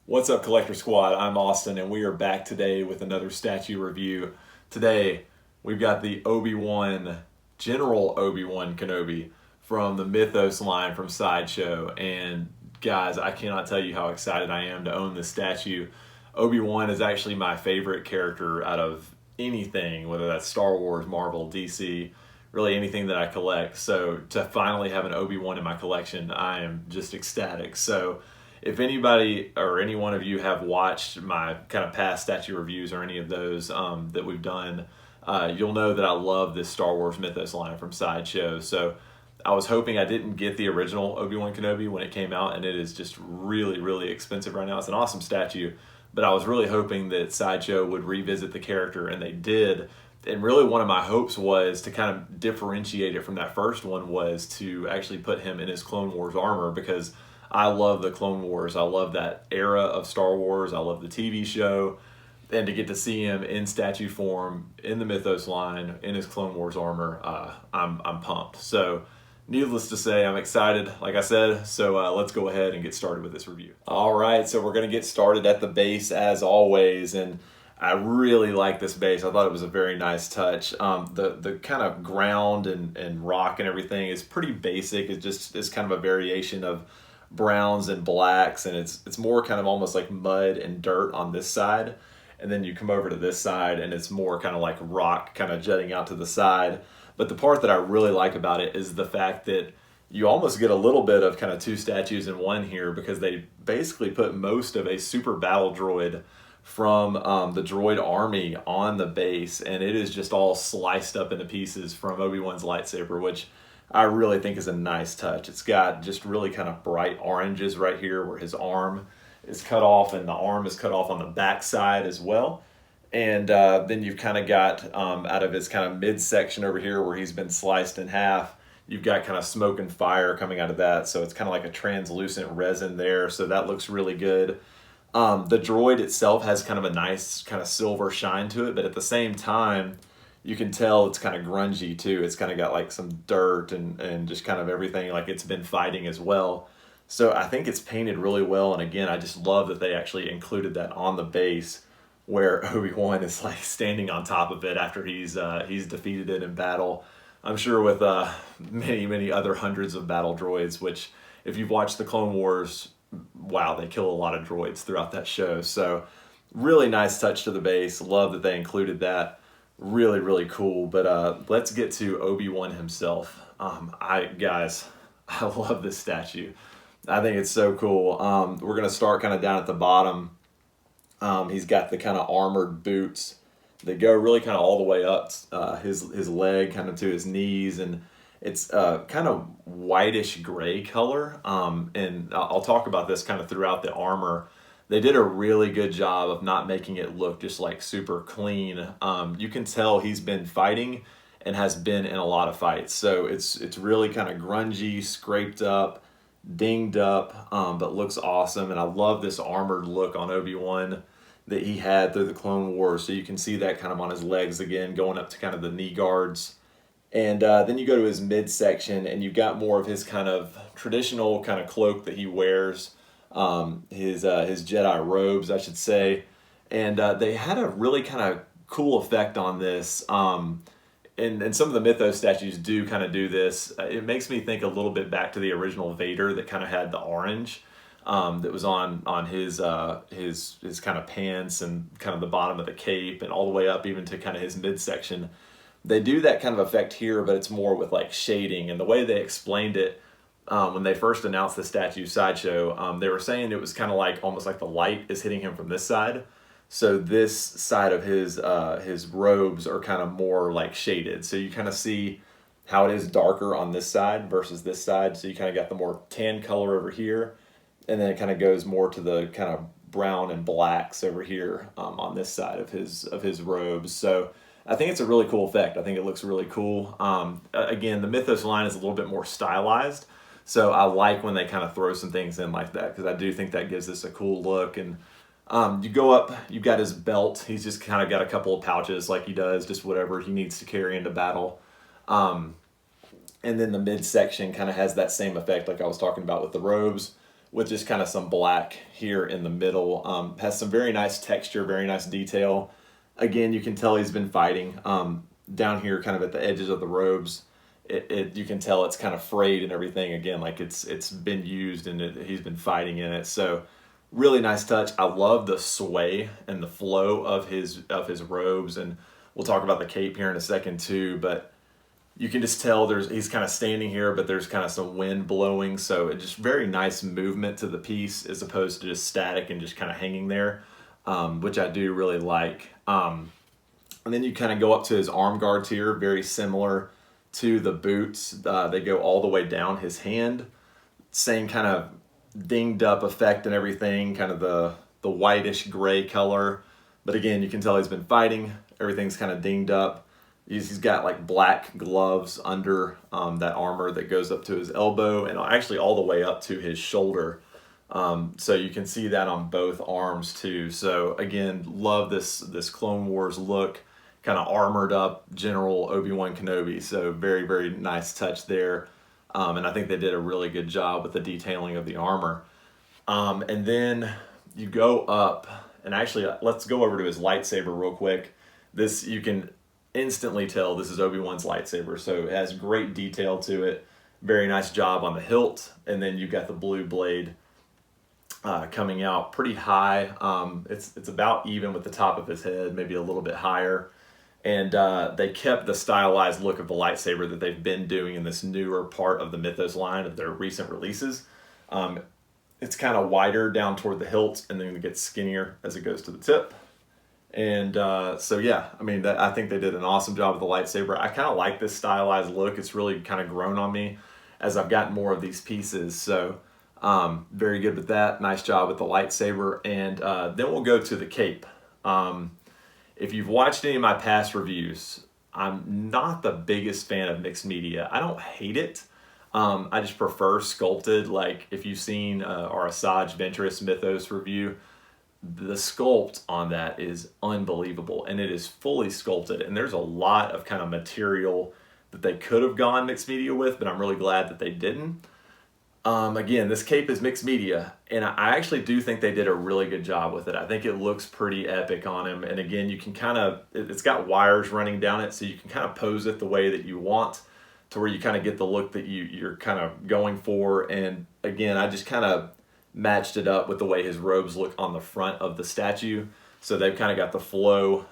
What's up, Collector Squad? I'm Austin, and we are back today with another statue review. Today, we've got the General Obi-Wan Kenobi from the Mythos line from Sideshow. And guys, I cannot tell you how excited I am to own this statue. Obi-Wan is actually my favorite character out of anything, whether that's Star Wars, Marvel, DC, really anything that I collect. So to finally have an Obi-Wan in my collection, I am just ecstatic. So if anybody or any one of you have watched my kind of past statue reviews or any of those that we've done, you'll know that I love this Star Wars Mythos line from Sideshow. So I was hoping I didn't get the original Obi-Wan Kenobi when it came out, and it is just really, really expensive right now. It's an awesome statue, but I was really hoping that Sideshow would revisit the character, and they did. And really one of my hopes was to kind of differentiate it from that first one, was to actually put him in his Clone Wars armor, because I love the Clone Wars. I love that era of Star Wars. I love the TV show. And to get to see him in statue form, in the Mythos line, in his Clone Wars armor, I'm pumped. So needless to say, I'm excited, like I said. So let's go ahead and get started with this review. All right, so we're going to get started at the base as always. And I really like this base. I thought it was a very nice touch. The kind of ground and rock and everything is pretty basic. It just is kind of a variation of browns and blacks, and it's more kind of almost like mud and dirt on this side, and then you come over to this side and it's more kind of like rock kind of jutting out to the side. But the part that I really like about it is the fact that you almost get a little bit of kind of two statues in one here, because they basically put most of a super battle droid from the droid army on the base, and it is just all sliced up into pieces from Obi-Wan's lightsaber, which I really think is a nice touch. It's got just really kind of bright oranges right here where his arm is cut off, and the arm is cut off on the back side as well. And then you've kind of got out of his kind of midsection over here where he's been sliced in half, you've got kind of smoke and fire coming out of that. So it's kind of like a translucent resin there. So that looks really good. The droid itself has kind of a nice kind of silver shine to it, but at the same time, you can tell it's kind of grungy too. It's kind of got like some dirt and just kind of everything, like it's been fighting as well. So I think it's painted really well. And again, I just love that they actually included that on the base, where Obi-Wan is like standing on top of it after he's defeated it in battle. I'm sure with many other hundreds of battle droids, which if you've watched the Clone Wars, wow, they kill a lot of droids throughout that show. So really nice touch to the base. Love that they included that. Really, really cool. But let's get to Obi-Wan himself. Guys, I love this statue. I think it's so cool. We're going to start kind of down at the bottom. He's got the kind of armored boots. They go really kind of all the way up his leg, kind of to his knees, and it's kind of whitish gray color. And I'll talk about this kind of throughout the armor. They did a really good job of not making it look just like super clean. You can tell he's been fighting and has been in a lot of fights. So it's really kind of grungy, scraped up, dinged up, but looks awesome. And I love this armored look on Obi-Wan that he had through the Clone Wars. So you can see that kind of on his legs again, going up to kind of the knee guards. And then you go to his midsection, and you've got more of his kind of traditional kind of cloak that he wears. His Jedi robes, I should say. And they had a really kind of cool effect on this. And some of the Mythos statues do kind of do this. It makes me think a little bit back to the original Vader that kind of had the orange that was on his kind of pants and kind of the bottom of the cape and all the way up even to kind of his midsection. They do that kind of effect here, but it's more with like shading. And the way they explained it, when they first announced the statue Sideshow, they were saying it was kind of like almost like the light is hitting him from this side. So this side of his robes are kind of more like shaded. So you kind of see how it is darker on this side versus this side. So you kind of got the more tan color over here, and then it kind of goes more to the kind of brown and blacks over here on this side of his robes. So I think it's a really cool effect. I think it looks really cool. Again, the Mythos line is a little bit more stylized. So I like when they kind of throw some things in like that, because I do think that gives this a cool look. And you go up, you've got his belt. He's just kind of got a couple of pouches like he does, just whatever he needs to carry into battle. And then the midsection kind of has that same effect like I was talking about with the robes, with just kind of some black here in the middle. Has some very nice texture, very nice detail. Again, you can tell he's been fighting. Down here kind of at the edges of the robes, you can tell it's kind of frayed and everything. Again, like it's been used and he's been fighting in it. So really nice touch. I love the sway and the flow of his robes, and we'll talk about the cape here in a second too, but you can just tell he's kind of standing here, but there's kind of some wind blowing, so it's just very nice movement to the piece as opposed to just static and just kind of hanging there, which I do really like. And then you kind of go up to his arm guards here, very similar to the boots. They go all the way down his hand. Same kind of dinged up effect and everything, kind of the whitish gray color. But again, you can tell he's been fighting. Everything's kind of dinged up. He's got like black gloves under that armor that goes up to his elbow and actually all the way up to his shoulder. So you can see that on both arms too. So again, love this Clone Wars look, kind of armored up General Obi-Wan Kenobi. So very, very nice touch there. And I think they did a really good job with the detailing of the armor. And then you go up, and actually let's go over to his lightsaber real quick. This, you can instantly tell this is Obi-Wan's lightsaber, so it has great detail to it. Very nice job on the hilt, and then you've got the blue blade coming out pretty high. It's about even with the top of his head, maybe a little bit higher. And they kept the stylized look of the lightsaber that they've been doing in this newer part of the Mythos line of their recent releases. It's kind of wider down toward the hilt, and then it gets skinnier as it goes to the tip. And so yeah, I mean, I think they did an awesome job with the lightsaber. I kind of like this stylized look. It's really kind of grown on me as I've gotten more of these pieces. So very good with that. Nice job with the lightsaber. And then we'll go to the cape. If you've watched any of my past reviews, I'm not the biggest fan of mixed media. I don't hate it. I just prefer sculpted. Like if you've seen our Asajj Ventress Mythos review, the sculpt on that is unbelievable, and it is fully sculpted, and there's a lot of kind of material that they could have gone mixed media with, but I'm really glad that they didn't. Again, this cape is mixed media, and I actually do think they did a really good job with it. I think it looks pretty epic on him, and again, you can kind of, it's got wires running down it, so you can kind of pose it the way that you want to where you kind of get the look that you're kind of going for. And again, I just kind of matched it up with the way his robes look on the front of the statue. So they've kind of got the flow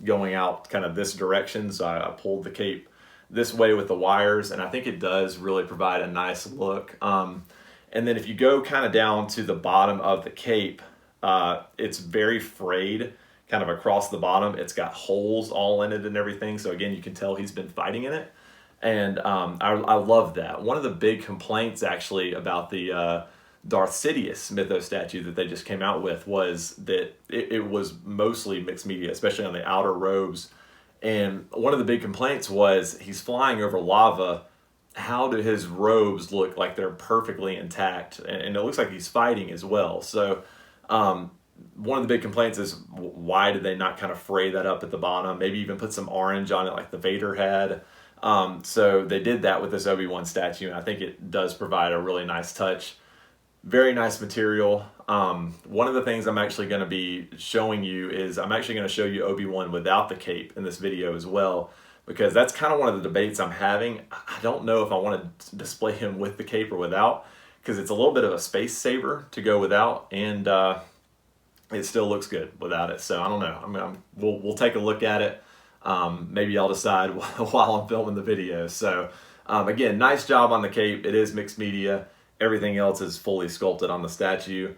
going out kind of this direction. So I pulled the cape this way with the wires, and I think it does really provide a nice look. And then if you go kind of down to the bottom of the cape, it's very frayed kind of across the bottom. It's got holes all in it and everything. So again, you can tell he's been fighting in it. And I love that. One of the big complaints actually about the Darth Sidious Mythos statue that they just came out with was that it was mostly mixed media, especially on the outer robes. And one of the big complaints was he's flying over lava. How do his robes look like they're perfectly intact? And it looks like he's fighting as well. So one of the big complaints is why did they not kind of fray that up at the bottom? Maybe even put some orange on it like the Vader had. So they did that with this Obi-Wan statue, and I think it does provide a really nice touch. Very nice material. One of the things I'm actually going to be showing you is I'm actually going to show you Obi-Wan without the cape in this video as well, because that's kind of one of the debates I'm having. I don't know if I want to display him with the cape or without, because it's a little bit of a space saver to go without, and it still looks good without it. So I don't know. I mean, we'll take a look at it. Maybe I'll decide while I'm filming the video. So again, nice job on the cape. It is mixed media. Everything else is fully sculpted on the statue.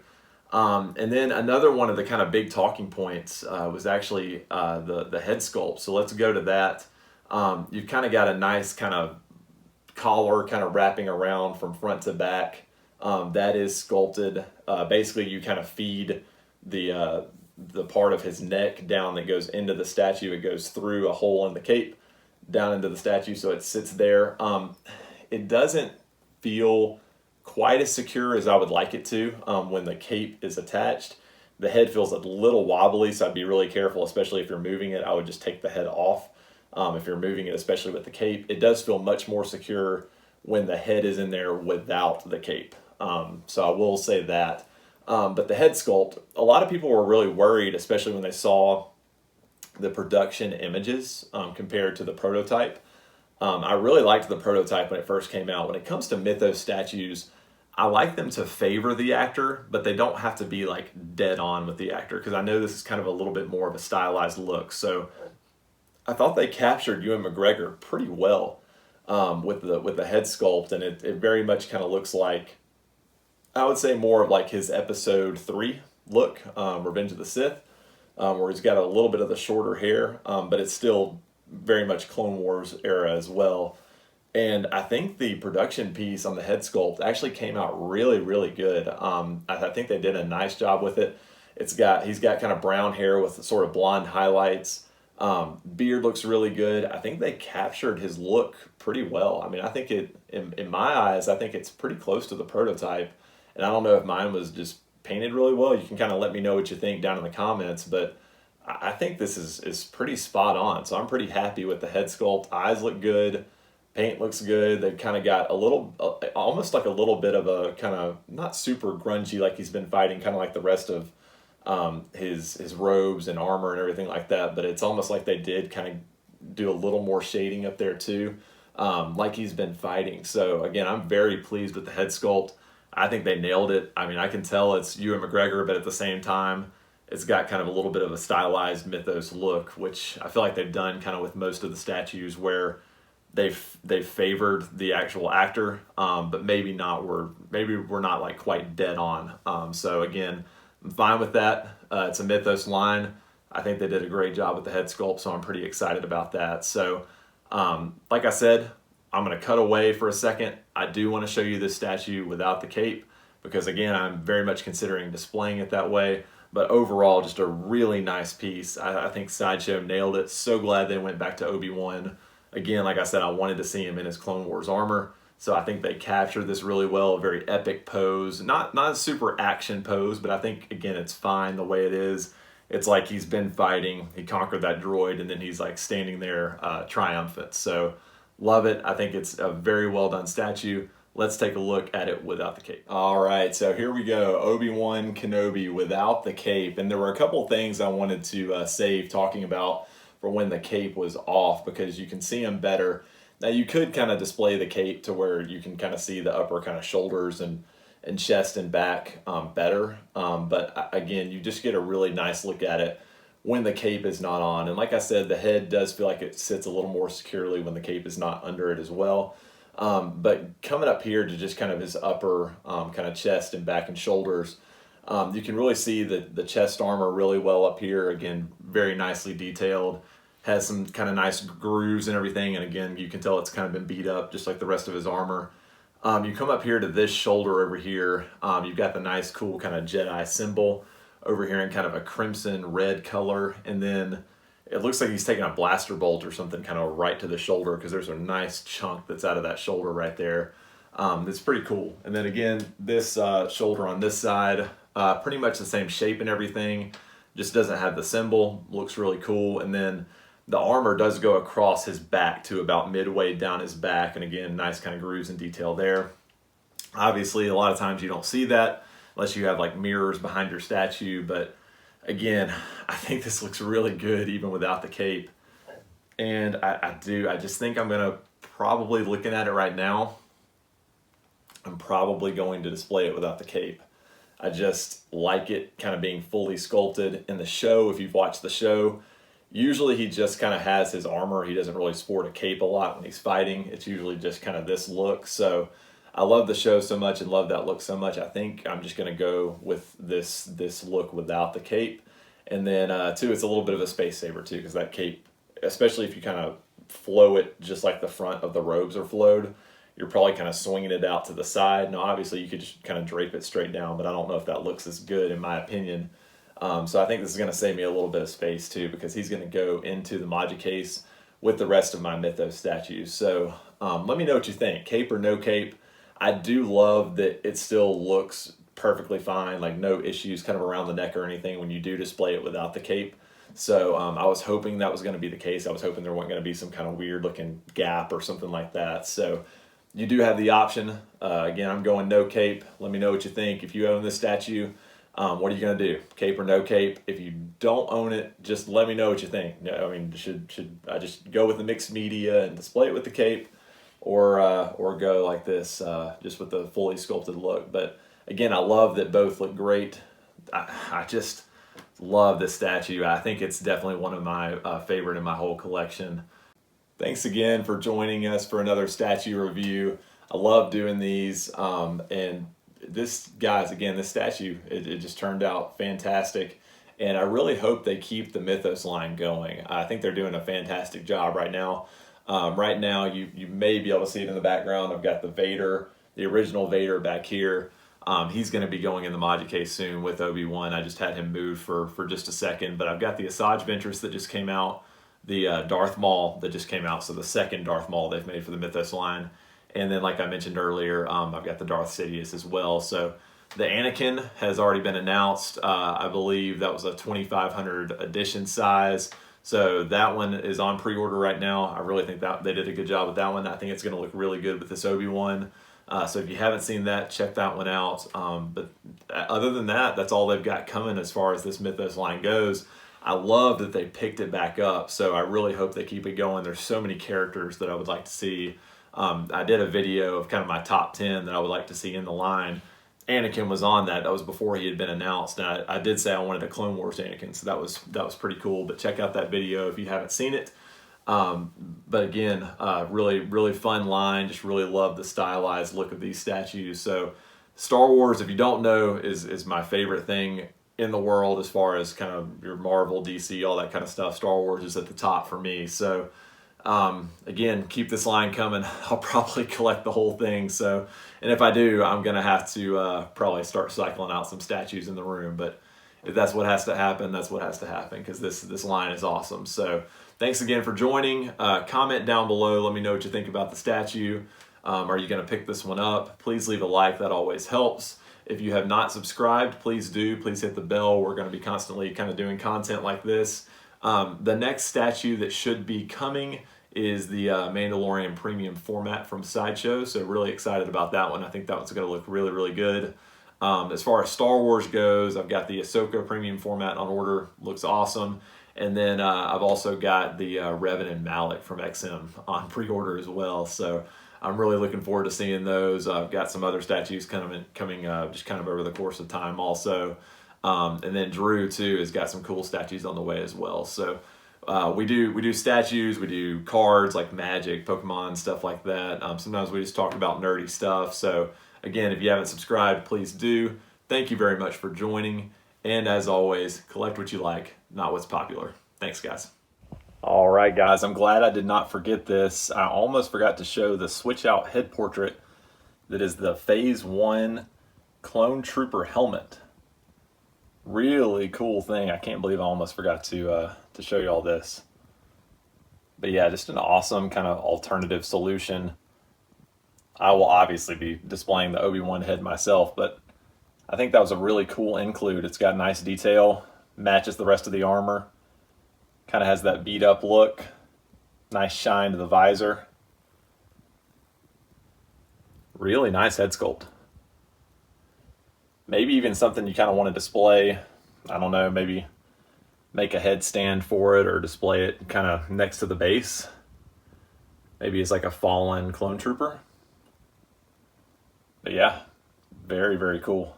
And then another one of the kind of big talking points was actually the head sculpt. So let's go to that. You've kind of got a nice kind of collar kind of wrapping around from front to back. That is sculpted. Basically, you kind of feed the part of his neck down that goes into the statue. It goes through a hole in the cape down into the statue, so it sits there. It doesn't feel quite as secure as I would like it to when the cape is attached. The head feels a little wobbly, so I'd be really careful, especially if you're moving it. I would just take the head off if you're moving it, especially with the cape. It does feel much more secure when the head is in there without the cape. So I will say that. But the head sculpt, a lot of people were really worried, especially when they saw the production images compared to the prototype. I really liked the prototype when it first came out. When it comes to Mythos statues, I like them to favor the actor, but they don't have to be like dead on with the actor, because I know this is kind of a little bit more of a stylized look. So I thought they captured Ewan McGregor pretty well with the head sculpt, and it very much kind of looks like, I would say, more of like his episode 3 look, Revenge of the Sith, where he's got a little bit of the shorter hair, but it's still very much Clone Wars era as well. And I think the production piece on the head sculpt actually came out really, really good. I think they did a nice job with it. He's got kind of brown hair with sort of blonde highlights. Beard looks really good. I think they captured his look pretty well. I mean, I think in my eyes, I think it's pretty close to the prototype. And I don't know if mine was just painted really well. You can kind of let me know what you think down in the comments, but I think this is pretty spot on. So I'm pretty happy with the head sculpt. Eyes look good. Paint looks good. They've kind of got a little, almost like a little bit of a kind of, not super grungy like he's been fighting, kind of like the rest of his robes and armor and everything like that. But it's almost like they did kind of do a little more shading up there too, like he's been fighting. So again, I'm very pleased with the head sculpt. I think they nailed it. I mean, I can tell it's Ewan McGregor, but at the same time, it's got kind of a little bit of a stylized Mythos look, which I feel like they've done kind of with most of the statues, where they've favored the actual actor, but maybe we're not like quite dead on. So again, I'm fine with that. It's a Mythos line. I think they did a great job with the head sculpt, so I'm pretty excited about that. So like I said, I'm going to cut away for a second. I do want to show you this statue without the cape, because again, I'm very much considering displaying it that way. But overall, just a really nice piece. I think Sideshow nailed it. So glad they went back to Obi-Wan. Again, like I said, I wanted to see him in his Clone Wars armor. So I think they captured this really well. A very epic pose. Not a super action pose, but I think, again, it's fine the way it is. It's like he's been fighting. He conquered that droid, and then he's like standing there triumphant. So love it. I think it's a very well done statue. Let's take a look at it without the cape. All right, so here we go. Obi-Wan Kenobi without the cape. And there were a couple things I wanted to save talking about for when the cape was off, because you can see him better. Now, you could kind of display the cape to where you can kind of see the upper kind of shoulders and chest and back better. But again, you just get a really nice look at it when the cape is not on. And like I said, the head does feel like it sits a little more securely when the cape is not under it as well. But coming up here to just kind of his upper kind of chest and back and shoulders, you can really see the chest armor really well up here. Again, very nicely detailed. Has some kind of nice grooves and everything. And again, you can tell it's kind of been beat up just like the rest of his armor. You come up here to this shoulder over here. You've got the nice cool kind of Jedi symbol over here in kind of a crimson red color. And then it looks like he's taking a blaster bolt or something kind of right to the shoulder, because there's a nice chunk that's out of that shoulder right there. It's pretty cool. And then again, this shoulder on this side, pretty much the same shape and everything, just doesn't have the symbol. Looks really cool. And then the armor does go across his back to about midway down his back. And again, nice kind of grooves and detail there. Obviously, a lot of times you don't see that unless you have like mirrors behind your statue. But again, I think this looks really good even without the cape. And I just think I'm going to probably, looking at it right now, I'm probably going to display it without the cape. I just like it kind of being fully sculpted. In the show, if you've watched the show, usually he just kind of has his armor. He doesn't really sport a cape a lot when he's fighting. It's usually just kind of this look. So I love the show so much and love that look so much. I think I'm just going to go with this look without the cape. And then too, it's a little bit of a space saver too, because that cape, especially if you kind of flow it just like the front of the robes are flowed, you're probably kind of swinging it out to the side. Now, obviously, you could just kind of drape it straight down, but I don't know if that looks as good in my opinion. So I think this is going to save me a little bit of space too, because he's going to go into the Maji case with the rest of my Mythos statues. So let me know what you think, cape or no cape. I do love that it still looks perfectly fine, like no issues kind of around the neck or anything when you do display it without the cape. So I was hoping that was going to be the case. I was hoping there wasn't going to be some kind of weird looking gap or something like that. So You do have the option. Again, I'm going no cape. Let me know what you think. If you own this statue, what are you going to do? Cape or no cape? If you don't own it, just let me know what you think. I mean, should I just go with the mixed media and display it with the cape, or go like this, just with the fully sculpted look? But again, I love that both look great. I just love this statue. I think it's definitely one of my favorite in my whole collection. Thanks again for joining us for another statue review. I love doing these, and this, guys, again, this statue, it just turned out fantastic, and I really hope they keep the Mythos line going. I think they're doing a fantastic job right now. Right now, you may be able to see it in the background. I've got the Vader, the original Vader back here. He's going to be going in the Module case soon with Obi-Wan. I just had him move for just a second, but I've got the Asajj Ventress that just came out, the Darth Maul that just came out, so the second Darth Maul they've made for the Mythos line. And then, like I mentioned earlier, I've got the Darth Sidious as well. So the Anakin has already been announced. I believe that was a 2,500 edition size. So that one is on pre-order right now. I really think that they did a good job with that one. I think it's going to look really good with this Obi-Wan. So if you haven't seen that, check that one out. But other than that, that's all they've got coming as far as this Mythos line goes. I love that they picked it back up, so I really hope they keep it going. There's so many characters that I would like to see. I did a video of kind of my top 10 that I would like to see in the line. Anakin was on that. That was before he had been announced. And I did say I wanted a Clone Wars Anakin, so that was pretty cool. But check out that video if you haven't seen it. But again, really fun line. Just really love the stylized look of these statues. So Star Wars, if you don't know, is my favorite thing in the world as far as kind of your Marvel, DC, all that kind of stuff. Star Wars is at the top for me. So again, keep this line coming. I'll probably collect the whole thing. So, and if I do, I'm going to have to probably start cycling out some statues in the room. But if that's what has to happen, that's what has to happen, because this line is awesome. So thanks again for joining. Comment down below. Let me know what you think about the statue. Are you going to pick this one up? Please leave a like. That always helps. If you have not subscribed, please do. Please hit the bell. We're going to be constantly kind of doing content like this. The next statue that should be coming is the Mandalorian Premium format from Sideshow. So really excited about that one. I think that one's going to look really good. As far as Star Wars goes, I've got the Ahsoka Premium format on order. Looks awesome. And then I've also got the Revan and Malak from XM on pre-order as well. So I'm really looking forward to seeing those. I've got some other statues coming just kind of over the course of time also. And then Drew too has got some cool statues on the way as well. So we do statues, we do cards like Magic, Pokemon, stuff like that. Sometimes we just talk about nerdy stuff. So again, if you haven't subscribed, please do. Thank you very much for joining. And as always, collect what you like, not what's popular. Thanks, guys. All right, guys, I'm glad I did not forget this. I almost forgot to show the switch out head portrait that is the Phase 1 Clone Trooper helmet. Really cool thing. I can't believe I almost forgot to show you all this. But yeah, just an awesome kind of alternative solution. I will obviously be displaying the Obi-Wan head myself, but I think that was a really cool include. It's got nice detail, matches the rest of the armor. Kind of has that beat up look. Nice shine to the visor. Really nice head sculpt. Maybe even something you kind of want to display. I don't know, maybe make a headstand for it or display it kind of next to the base. Maybe it's like a fallen clone trooper. But yeah, very cool.